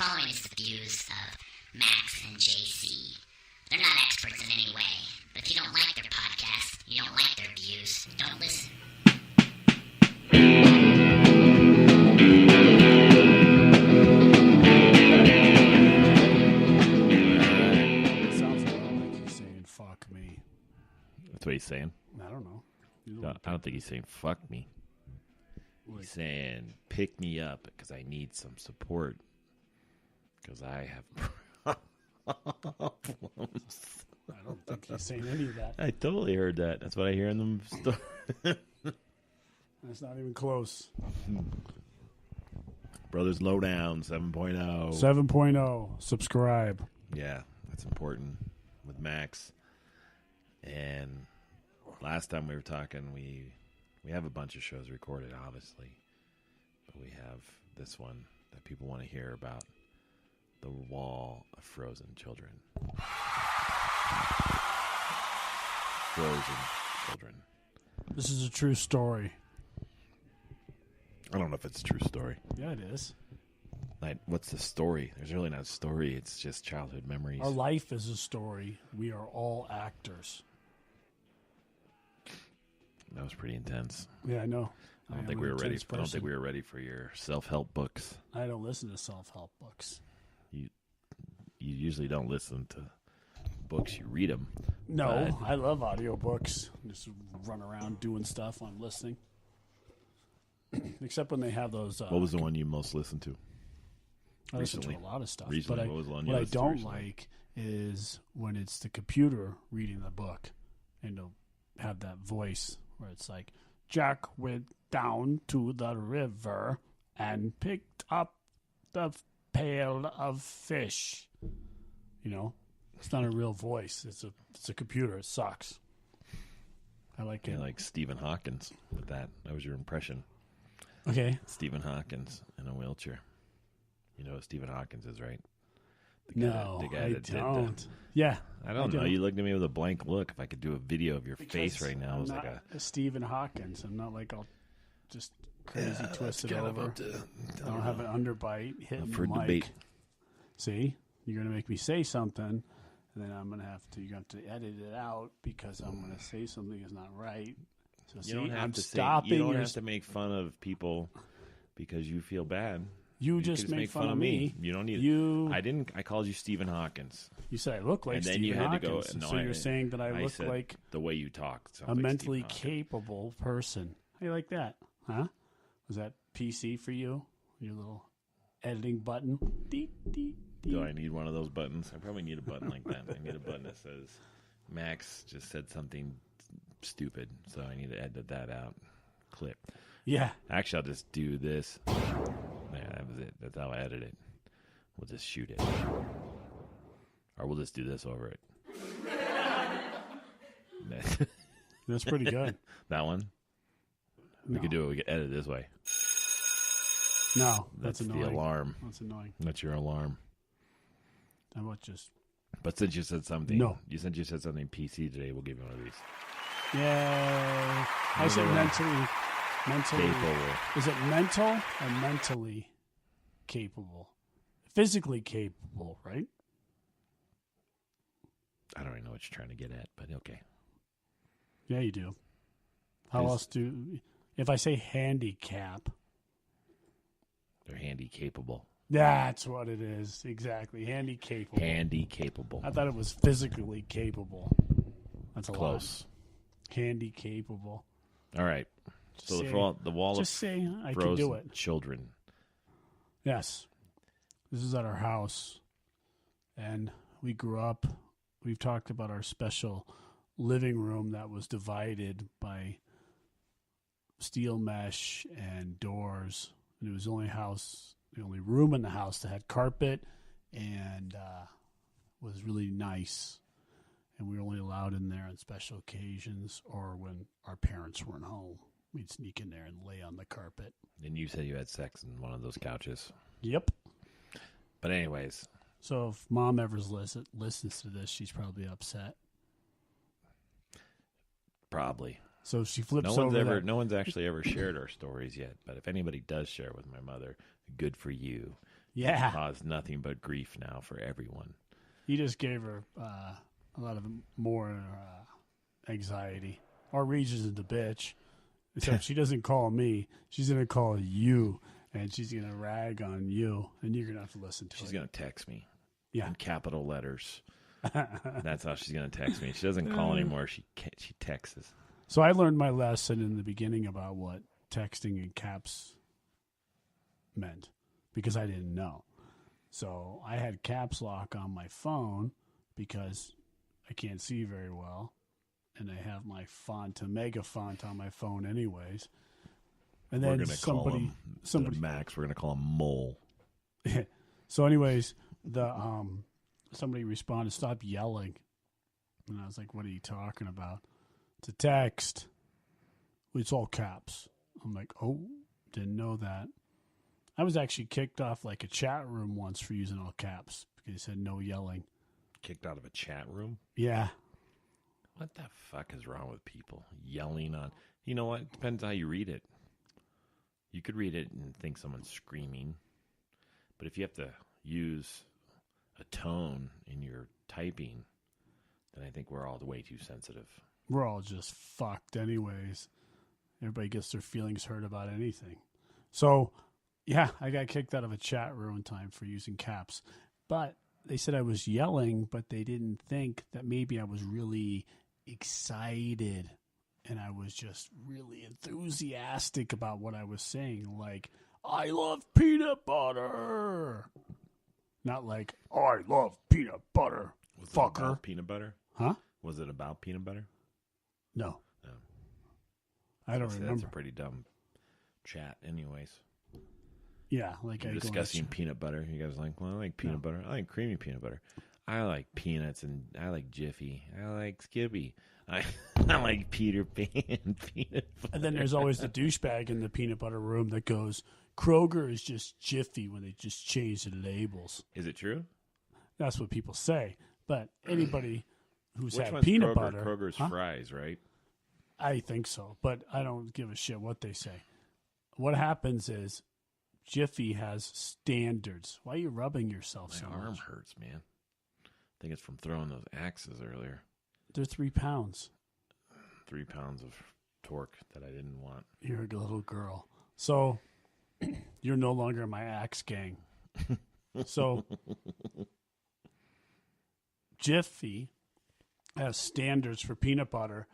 following is the views of Max and JC. They're not experts in any way, but if you don't like their podcast, you don't like their views, don't listen. It sounds like he's saying fuck me. That's what he's saying. I don't know. I don't think he's saying fuck me. He's saying pick me up because I need some support. Because I have problems. I don't think he's saying any of that. I totally heard that. That's what I hear in them. That's not even close. Brothers Lowdown 7.0. 7.0. Subscribe. Yeah, that's important with Max. And last time we were talking, we have a bunch of shows recorded, obviously. But we have this one that people want to hear about. The Wall of Frozen Children. Frozen Children. This is a true story. I don't know if it's a true story. Yeah, it is. Like, what's the story? There's really not a story. It's just childhood memories. Our life is a story. We are all actors. That was pretty intense. Yeah, I know. I don't think we were ready. I don't think we were ready for your self-help books. I don't listen to self-help books. You usually don't listen to books. You read them. No, I love audiobooks. Just run around doing stuff. I'm listening. Except when they have those. What was the one you most listened to? I listen to a lot of stuff. Recently, but what was the one what you I listened to don't recently? like is when it's the computer reading the book, and they'll have that voice where it's like, Jack went down to the river and picked up the pail of fish. You know, it's not a real voice. It's a computer. It sucks. I like it. Yeah, like Stephen Hawkins with that. That was your impression. Okay. Stephen Hawkins in a wheelchair. You know what Stephen Hawkins is, right? No, the guy I that don't. did Yeah. I don't know. You looked at me with a blank look. If I could do a video of your face right now, it I'm was not like a Stephen Hawkins. I'm not like all just crazy twisted over. I don't have an underbite hitting for the mic. debate. See, you're gonna make me say something, and then I'm gonna have to. You have to edit it out because I'm gonna say something is not right. So You see, don't have I'm to stopping. you don't your- have to make fun of people because you feel bad. You can just make fun of me. You don't need. You. I didn't. I called you Stephen Hawkins. You said I look like And then Stephen you had to Hawkins. go. No, so I you're didn't. saying that I look said like the way you talk. sounds a like mentally Stephen Hawkins. capable person. How you like that? Huh? Was that PC for you? Your little editing button? Dee, dee, dee. Do I need one of those buttons? I probably need a button like that. I need a button that says Max just said something stupid, so I need to edit that out. Clip. Yeah. Actually, I'll just do this. Yeah, that was it. That's how I edit it. We'll just shoot it. Or we'll just do this over it. That's pretty good. That one? We No. could do it. We could edit it this way. No, That's that's the annoying. alarm. That's annoying. That's your alarm. How about just But since you said something, No. Since you said something PC today, we'll give you one of these. yay? I said mentally. Capable. Is it mental or mentally capable? Physically capable, right? I don't even know what you're trying to get at, but okay. Yeah, you do. How Is- else do? If I say handicap, They're handy capable. that's what it is. Exactly, handy capable. Handy capable. I thought it was physically capable. That's a Close. lot. Handy capable. All right. So Say- the wall Just of say I can frozen do it. children. Yes. This is at our house. And we grew up. We've talked about our special living room that was divided by steel mesh and doors. And it was the only room in the house that had carpet and was really nice. And we were only allowed in there on special occasions or when our parents weren't home. We'd sneak in there and lay on the carpet. And you said you had sex in one of those couches. Yep. But anyways, So if Mom ever listens to this, she's probably upset. probably. So if she flips No over one's actually ever shared our stories yet. But if anybody does share with my mother, good for you. Yeah. Cause nothing but grief now for everyone. You just gave her a lot of more anxiety. Or Regis is the bitch. Except she doesn't call me. She's going to call you. And she's going to rag on you. And you're going to have to listen to She's it. going to text me. Yeah. In capital letters. That's how she's going to text me. She doesn't call anymore. She texts. So I learned my lesson in the beginning about what texting in caps meant. Because I didn't know. So I had caps lock on my phone because I can't see very well. And I have my font, a mega font on my phone anyways. And then we're going to call him Max. We're going to call him Mole. So anyways, somebody responded, "Stop yelling." And I was like, "What are you talking about?" It's a text. It's all caps. I'm like, "Oh, didn't know that." I was actually kicked off like a chat room once for using all caps because he said no yelling. Kicked out of a chat room? Yeah. What the fuck is wrong with people yelling on? You know what? It depends how you read it. You could read it and think someone's screaming. But if you have to use a tone in your typing, then I think we're all way too sensitive. We're all just fucked anyways. Everybody gets their feelings hurt about anything. So, yeah, I got kicked out of a chat room one time for using caps. But they said I was yelling, but they didn't think that maybe I was really excited and I was just really enthusiastic about what I was saying. Like, I love peanut butter. Not like, I love peanut butter, Was fucker. it about peanut butter? Huh? Was it about peanut butter? No. No. I don't That's remember. a pretty dumb chat anyways. Yeah, like You're I go discussing peanut butter. You guys are like, well, I like peanut butter. I like creamy peanut butter. I like peanuts and I like Jiffy. I like Skippy. I like Peter Pan peanut butter. And then there's always the douchebag in the peanut butter room that goes, Kroger is just Jiffy when they just change the labels. Is it true? That's what people say. But anybody who's Which had one's peanut Kroger? butter. Kroger's Huh? fries, right? I think so. But I don't give a shit what they say. What happens is Jiffy has standards. Why are you rubbing yourself so My arm much? hurts, man. I think it's from throwing those axes earlier. They're 3 pounds. 3 pounds of torque that I didn't want. You're a little girl. So you're no longer my axe gang. So Jiffy has standards for peanut butter,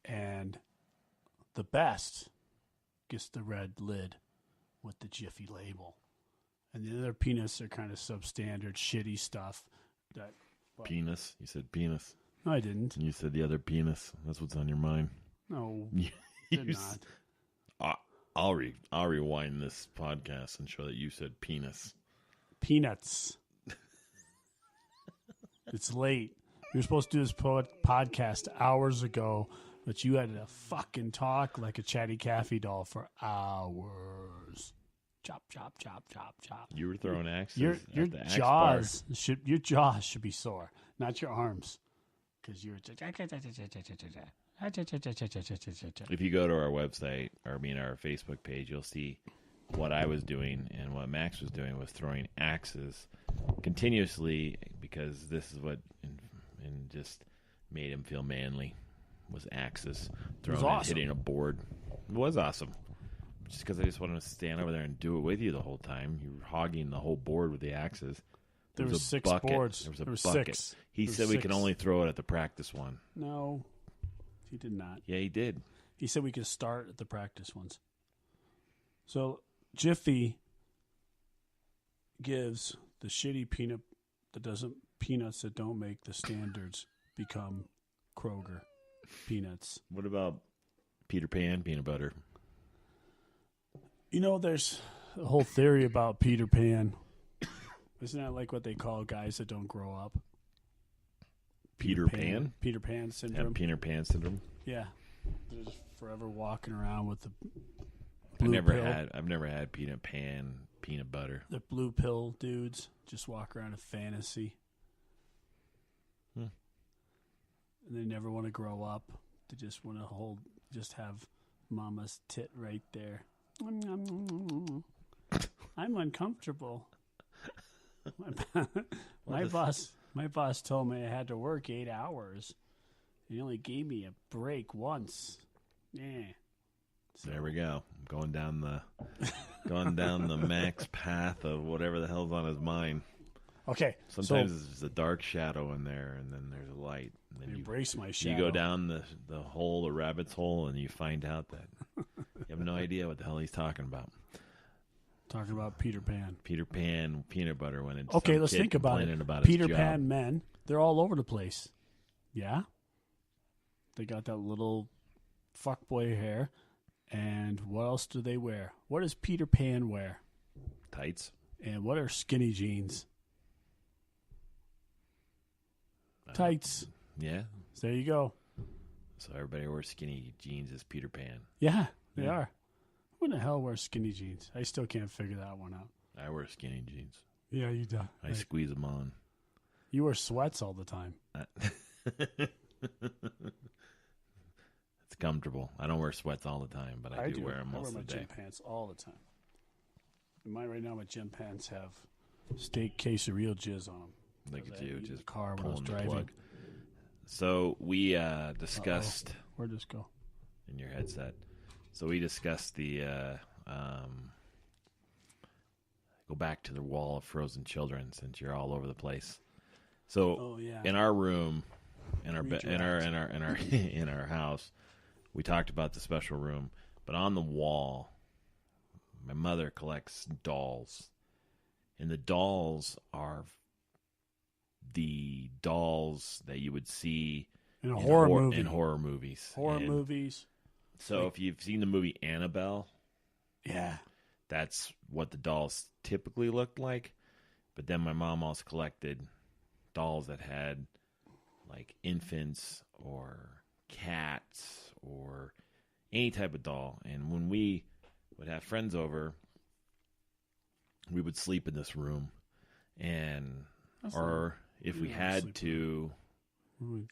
and the best gets the red lid with the Jiffy label. And the other peanuts are kind of substandard, shitty stuff. That Penis. You said penis. No, I didn't. And you said the other penis. That's what's on your mind. No, You did s- not. I'll rewind this podcast and show that you said penis. Peanuts. It's late. You were supposed to do this podcast hours ago, but you had to fucking talk like a chatty Cathy doll for hours. Chop, chop, chop, chop, chop. You were throwing axes. Your at the axe jaws should be sore, not your arms, because you're. If you go to our website, or our Facebook page, you'll see what I was doing and what Max was doing was throwing axes continuously because this is what and just made him feel manly was axes throwing and awesome. hitting a board. It was awesome. Just because I just wanted to stand over there and do it with you the whole time. You were hogging the whole board with the axes. There was a 6 bucket. boards. There was a There was bucket. 6. He There was said we 6. could only throw it at the practice one. No, he did not. Yeah, he did. He said we could start at the practice ones. So Jiffy gives the shitty peanuts that don't make the standards become Kroger peanuts. What about Peter Pan peanut butter? You know, there's a whole theory about Peter Pan. Isn't that like what they call guys that don't grow up? Peter Pan? Peter Pan syndrome. Have Peter Pan syndrome? Yeah. They're just forever walking around with the I've blue never pill. had Peter Pan peanut butter. The blue pill dudes just walk around in fantasy. Hmm. And they never want to grow up. They just want to just have mama's tit right there. I'm uncomfortable. My boss told me I had to work 8 hours. He only gave me a break once. Yeah. So, There we go. Going down the Max path of whatever the hell's on his mind. okay. Sometimes there's just a dark shadow in there, and then there's a light. And then Embrace my shadow. you go down the hole, the rabbit's hole, and you find out that you have no idea what the hell he's talking about. Talking about Peter Pan. Peter Pan, peanut butter. When it's Okay, some let's kid think about complaining it. about his Peter job. Pan men, they're all over the place. Yeah? They got that little fuckboy hair. And what else do they wear? What does Peter Pan wear? Tights. And what are skinny jeans? Tights. Yeah. There you go. So everybody wears skinny jeans as Peter Pan. Yeah, they Yeah. are. Who in the hell wears skinny jeans? I still can't figure that one out. I wear skinny jeans. Yeah, you do. I squeeze them on. You wear sweats all the time. It's comfortable. I don't wear sweats all the time, but I do wear them I most wear of the my day. gym pants all the time. And mine right now, my gym pants have steak quesadilla jizz on them. Look at you, just car when I was pulling the driving. plug. So we discussed Where'd this go? in your headset. So we discussed the go back to the wall of frozen children since you're all over the place. So Oh yeah. in our room, in our Read your in our eyes. in our in our in our house, we talked about the special room, but on the wall, my mother collects dolls, and the dolls are the dolls that you would see in a horror hor- movie. in horror movies. Horror And movies. So if you've seen the movie Annabelle, Yeah. that's what the dolls typically looked like. But then my mom also collected dolls that had like infants or cats or any type of doll. And when we would have friends over, we would sleep in this room. And or if we Yeah, had sleep to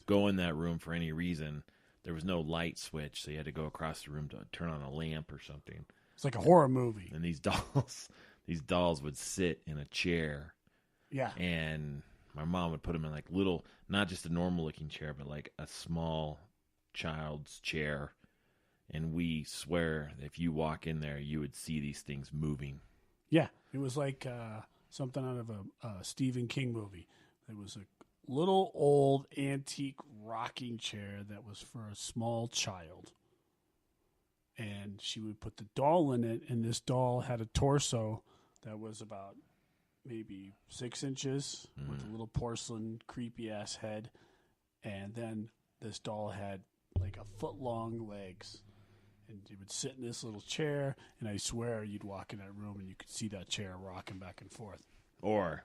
go in that room for any reason, there was no light switch, so you had to go across the room to turn on a lamp or something. It's like a horror movie. And these dolls would sit in a chair, Yeah. and my mom would put them in like little, not just a normal looking chair, but like a small child's chair. And we swear that if you walk in there, you would see these things moving. Yeah. It was like something out of a Stephen King movie. It was a little old antique rocking chair that was for a small child. And she would put the doll in it, and this doll had a torso that was about maybe 6 inches with a little porcelain, creepy ass head. And then this doll had like a foot long legs. And you would sit in this little chair, and I swear you'd walk in that room and you could see that chair rocking back and forth. Or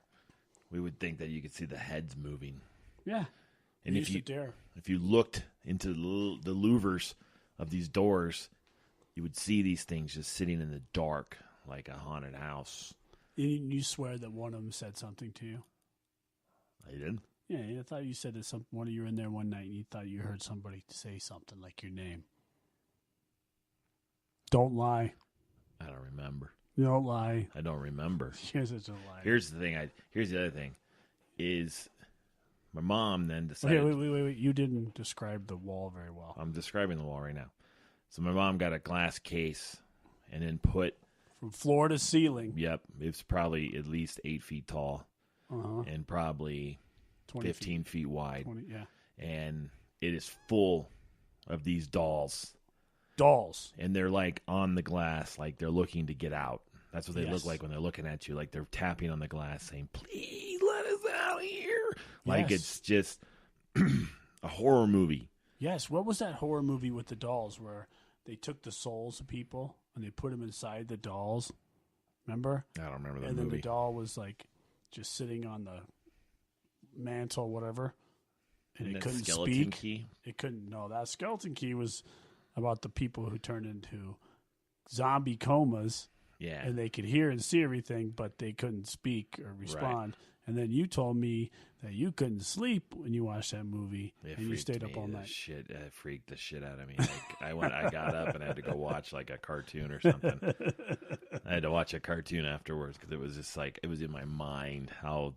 we would think that you could see the heads moving. Yeah. And They used to dare. if you looked into the louvers of these doors, you would see these things just sitting in the dark like a haunted house. You swear that one of them said something to you? I did. Yeah, I thought you said that one of you were in there one night and you thought you heard somebody say something like your name. Don't lie. I don't remember. Don't lie. I don't remember. You're such a liar. Here's the thing. Here's the other thing, is my mom then decided. Okay, wait. You didn't describe the wall very well. I'm describing the wall right now. So my mom got a glass case, and then put. From floor to ceiling. Yep, it's probably at least 8 feet tall, Uh-huh. and probably 20 15 feet wide, 20, yeah. and it is full of these dolls. Dolls. And they're like on the glass, like they're looking to get out. That's what they Yes. look like when they're looking at you, like they're tapping on the glass saying, please let us out of here. Like Yes. it's just a horror movie. Yes, what was that horror movie with the dolls where they took the souls of people and they put them inside the dolls? Remember? I don't remember that And then movie. the doll was like just sitting on the mantle, whatever, and Isn't it that couldn't Skeleton speak. Key? It couldn't. No, that skeleton key was about the people who turned into zombie comas, Yeah. and they could hear and see everything, but they couldn't speak or respond. And then you told me that you couldn't sleep when you watched that movie, It and you freaked stayed up me all the night. It freaked the shit out of me. Like, I got up and I had to go watch like a cartoon or something. I had to watch a cartoon afterwards because it was just like, it was in my mind how